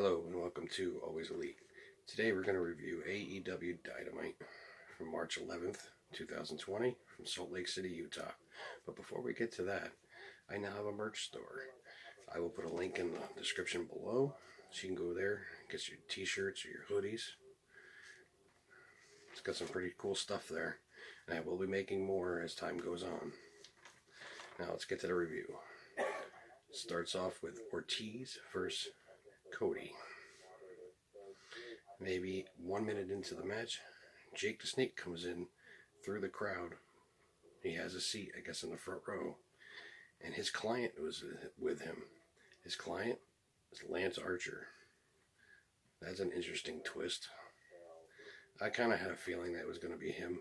Hello and welcome to Always Elite. Today we're going to review Aew Dynamite from March 11th, 2020 from Salt Lake City, Utah. But before we get to that, I now have a merch store. I will put a link in the description below so you can go there, get your t-shirts or your hoodies. It's got some pretty cool stuff there, and I will be making more as time goes on. Now let's get to the review. Starts off with Ortiz versus CODY. Maybe 1 minute into the match, Jake the Snake comes in through the crowd. He has a seat, I guess, in the front row, and his client was with him. His client is Lance Archer. That's an interesting twist. I kind of had a feeling that it was going to be him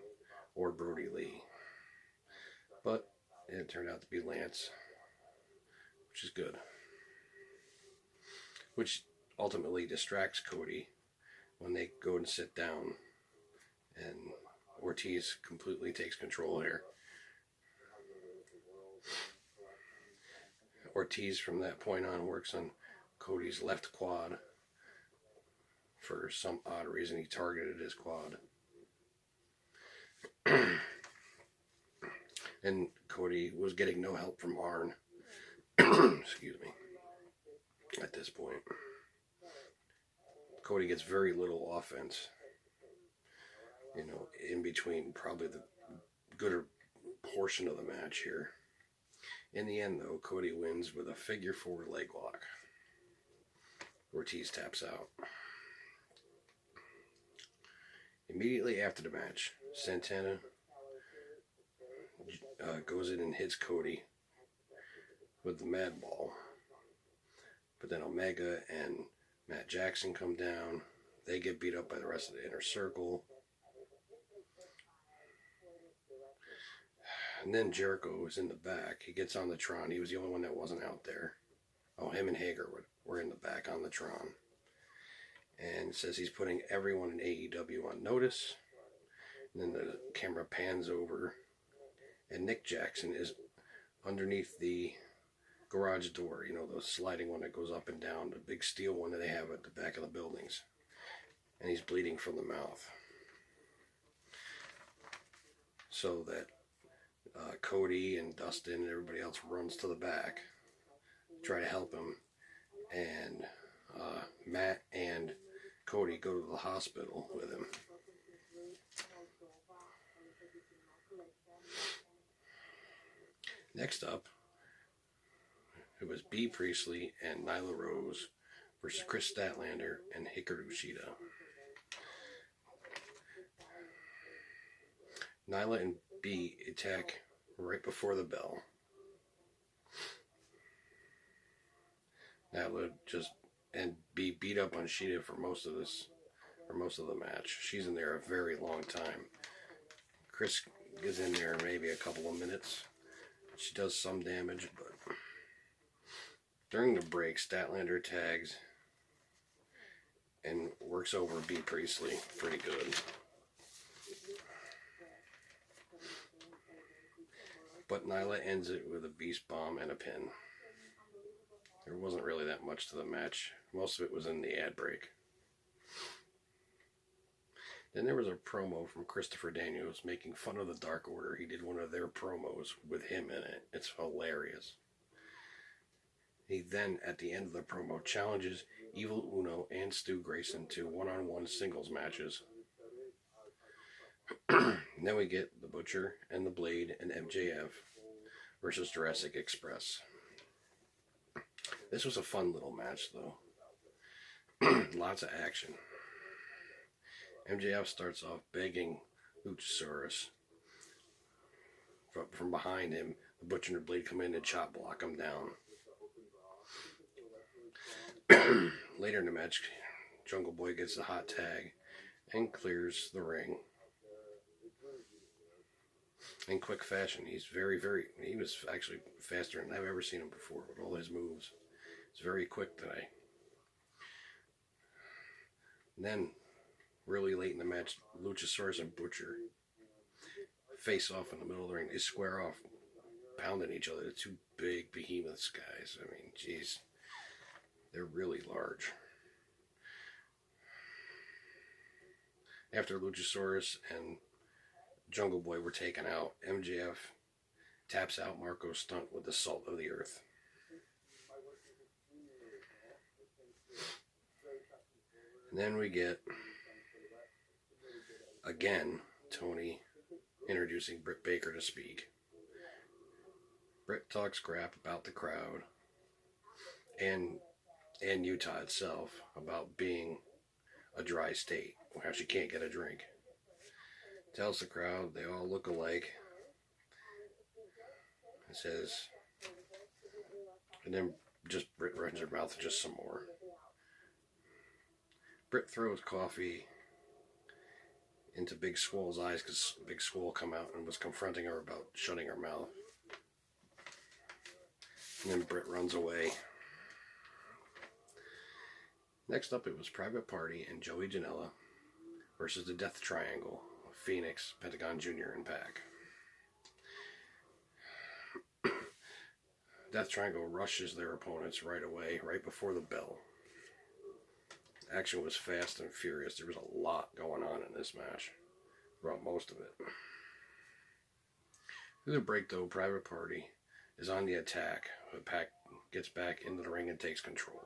or Brody Lee, but it turned out to be Lance, which is good. Which ultimately distracts CODY when they go and sit down, and Ortiz completely takes control here. Ortiz from that point on works on CODY's left quad. For some odd reason he targeted his quad. And CODY was getting no help from Arn. Excuse me. At this point, CODY gets very little offense, in between probably the gooder portion of the match here. In the end, though, CODY wins with a figure four leg lock. Ortiz taps out. Immediately after the match, Santana goes in and hits CODY with the Mad Ball. But then Omega and Matt Jackson come down. They get beat up by the rest of the Inner Circle. And then Jericho is in the back. He gets on the Tron. He was the only one that wasn't out there. Oh, him and Hager were in the back on the Tron. And says he's putting everyone in AEW on notice. And then the camera pans over. And Nick Jackson is underneath the garage door, the sliding one that goes up and down, the big steel one that they have at the back of the buildings. And he's bleeding from the mouth. So that CODY and Dustin and everybody else runs to the back to try to help him. And Matt and CODY go to the hospital with him. Next up, it was B. Priestley and Nyla Rose versus Chris Statlander and Hikaru Shida. Nyla and B attack right before the bell. Nyla and B beat up on Shida for most of the match. She's in there a very long time. Chris is in there maybe a couple of minutes. She does some damage, but during the break, Statlander tags and works over B. Priestley pretty good. But Nyla ends it with a beast bomb and a pin. There wasn't really that much to the match. Most of it was in the ad break. Then there was a promo from Christopher Daniels making fun of the Dark Order. He did one of their promos with him in it. It's hilarious. He then, at the end of the promo, challenges Evil Uno and Stu Grayson to one-on-one singles matches. Then we get the Butcher and the Blade and MJF versus Jurassic Express. This was a fun little match, though. Lots of action. MJF starts off begging Luchasaurus. From behind him, the Butcher and the Blade come in and chop block him down. Later in the match, Jungle Boy gets the hot tag and clears the ring. In quick fashion, he was actually faster than I've ever seen him before with all his moves. It's very quick today. And then, really late in the match, Luchasaurus and Butcher face off in the middle of the ring. They square off, pounding each other. The two big behemoths guys. I mean, geez. They're really large. After Luchasaurus and Jungle Boy were taken out, MJF taps out Marco's stunt with the Salt of the Earth. And then we get, again, Tony introducing Britt Baker to speak. Britt talks crap about the crowd and Utah itself about being a dry state, how she can't get a drink. Tells the crowd they all look alike. It says, and then just Britt runs her mouth just some more. Britt throws coffee into Big Swole's eyes because Big Swole come out and was confronting her about shutting her mouth. And then Britt runs away. Next up, it was Private Party and Joey Janela versus the Death Triangle of Phoenix, Pentagon Jr., and Pac. Death Triangle rushes their opponents right away, right before the bell. Action was fast and furious. There was a lot going on in this match. Throughout most of it. Through the break, though, Private Party is on the attack, but Pac gets back into the ring and takes control.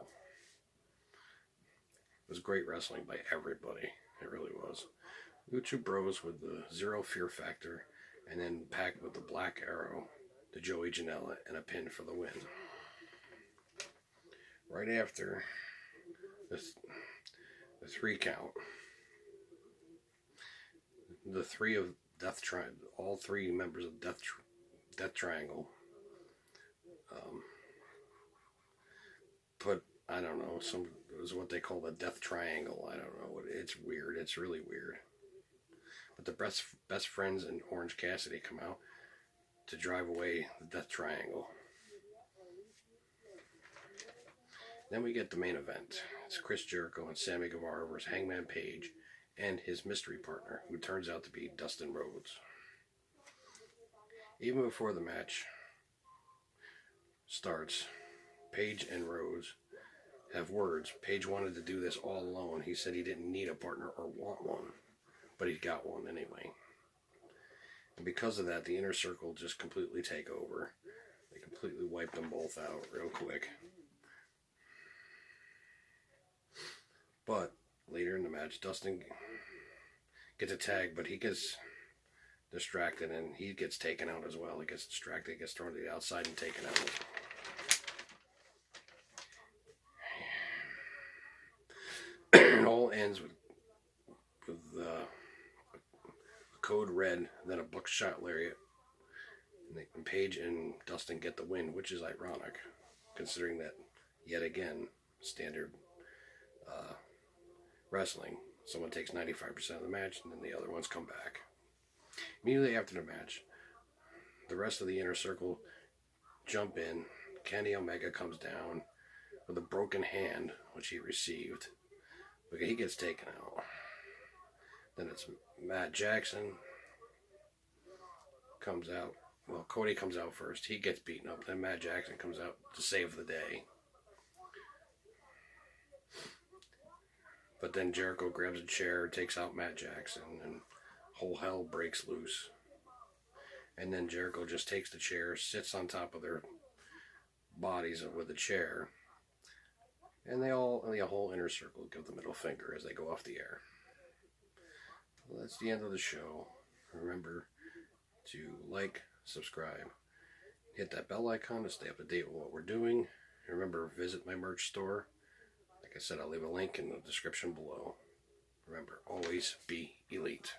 It was great wrestling by everybody. It really was. Lucha Bros with the zero fear factor, and then Pac with the black arrow to Joey Janela and a pin for the win. Right after the 3 count, the three of Death Triangle, all 3 members of Death Triangle, put, I don't know, it was what they call the Death Triangle. I don't know. It's weird. It's really weird. But the best friends and Orange Cassidy come out to drive away the Death Triangle. Then we get the main event. It's Chris Jericho and Sammy Guevara versus Hangman Page and his mystery partner, who turns out to be Dustin Rhodes. Even before the match starts, Page and Rhodes have words. Page wanted to do this all alone. He said he didn't need a partner or want one, but he got one anyway. And because of that, the Inner Circle just completely take over. They completely wipe them both out real quick. But later in the match, Dustin gets a tag, but he gets distracted and he gets taken out as well. He gets distracted, gets thrown to the outside and taken out. It all ends with a code red, then a buckshot lariat. And Page and Dustin get the win, which is ironic, considering that, yet again, standard wrestling, someone takes 95% of the match and then the other ones come back. Immediately after the match, the rest of the Inner Circle jump in. Kenny Omega comes down with a broken hand, which he received. But he gets taken out. Then it's Matt Jackson comes out. Well, Cody comes out first. He gets beaten up. Then Matt Jackson comes out to save the day. But then Jericho grabs a chair, takes out Matt Jackson, and whole hell breaks loose. And then Jericho just takes the chair, sits on top of their bodies with the chair, and the whole Inner Circle give the middle finger as they go off the air. Well, that's the end of the show. Remember to like, subscribe, hit that bell icon to stay up to date with what we're doing. Remember, visit my merch store. Like I said, I'll leave a link in the description below. Remember, always be elite.